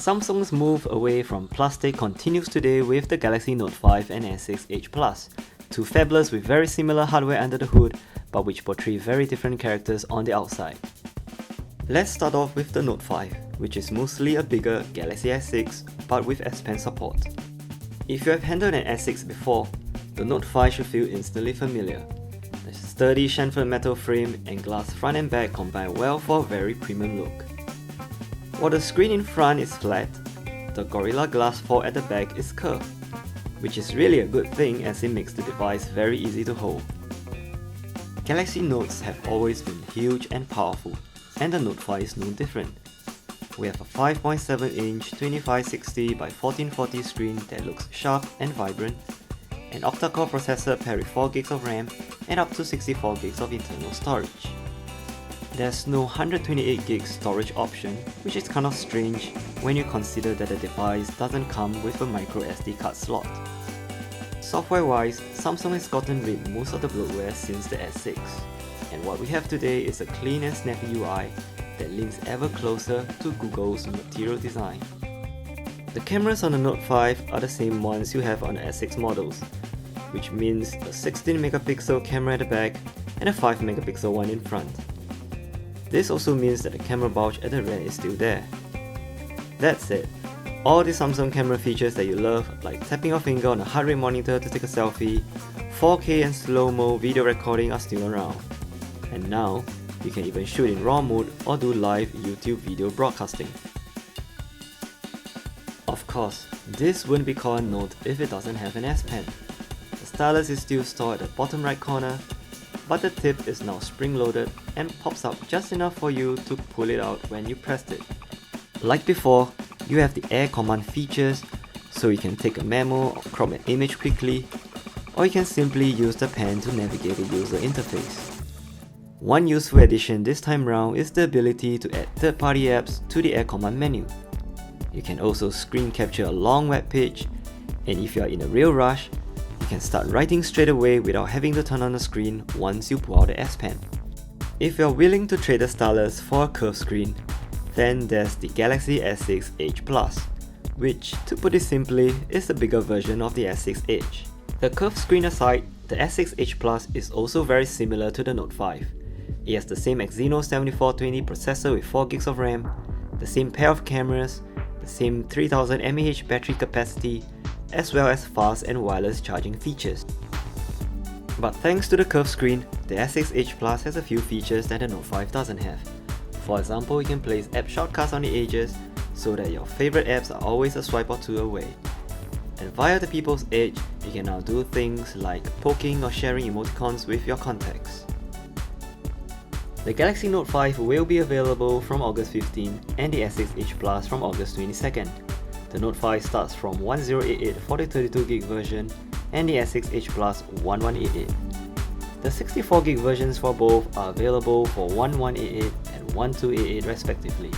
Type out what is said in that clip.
Samsung's move away from plastic continues today with the Galaxy Note 5 and S6 Edge Plus, two phablets with very similar hardware under the hood, but which portray very different characters on the outside. Let's start off with the Note 5, which is mostly a bigger Galaxy S6 but with S Pen support. If you have handled an S6 before, the Note 5 should feel instantly familiar. The sturdy chamfered metal frame and glass front and back combine well for a very premium look. While the screen in front is flat, the Gorilla Glass 4 at the back is curved, which is really a good thing as it makes the device very easy to hold. Galaxy Notes have always been huge and powerful, and the Note 5 is no different. We have a 5.7-inch 2560 by 1440 screen that looks sharp and vibrant, an octa-core processor paired with 4GB of RAM and up to 64GB of internal storage. There's no 128GB storage option, which is kind of strange when you consider that the device doesn't come with a micro SD card slot. Software-wise, Samsung has gotten rid of most of the bloatware since the S6, and what we have today is a clean and snappy UI that leans ever closer to Google's Material Design. The cameras on the Note 5 are the same ones you have on the S6 models, which means a 16MP camera at the back and a 5MP one in front. This also means that the camera bulge at the rear is still there. That said, all the Samsung camera features that you love, like tapping your finger on a heart rate monitor to take a selfie, 4K and slow-mo video recording are still around. And now, you can even shoot in RAW mode or do live YouTube video broadcasting. Of course, this wouldn't be called a Note if it doesn't have an S Pen. The stylus is still stored at the bottom right corner, but the tip is now spring-loaded and pops up just enough for you to pull it out when you pressed it. Like before, you have the Air Command features, so you can take a memo or crop an image quickly, or you can simply use the pen to navigate the user interface. One useful addition this time round is the ability to add third-party apps to the Air Command menu. You can also screen capture a long web page, and if you are in a real rush, you can start writing straight away without having to turn on the screen once you pull out the S Pen. If you're willing to trade the stylus for a curved screen, then there's the Galaxy S6 Edge Plus, which, to put it simply, is the bigger version of the S6 Edge. The curved screen aside, the S6 Edge Plus is also very similar to the Note 5. It has the same Exynos 7420 processor with 4GB of RAM, the same pair of cameras, the same 3000 mAh battery capacity, as well as fast and wireless charging features. But thanks to the curved screen, the S6 Edge Plus has a few features that the Note 5 doesn't have. For example, you can place app shortcuts on the edges so that your favorite apps are always a swipe or two away. And via the People's Edge, you can now do things like poking or sharing emoticons with your contacts. The Galaxy Note 5 will be available from August 15 and the S6 Edge Plus from August 22nd. The Note 5 starts from 1088 for the 32GB version and the S6 Edge Plus 1188. The 64GB versions for both are available for 1188 and 1288 respectively.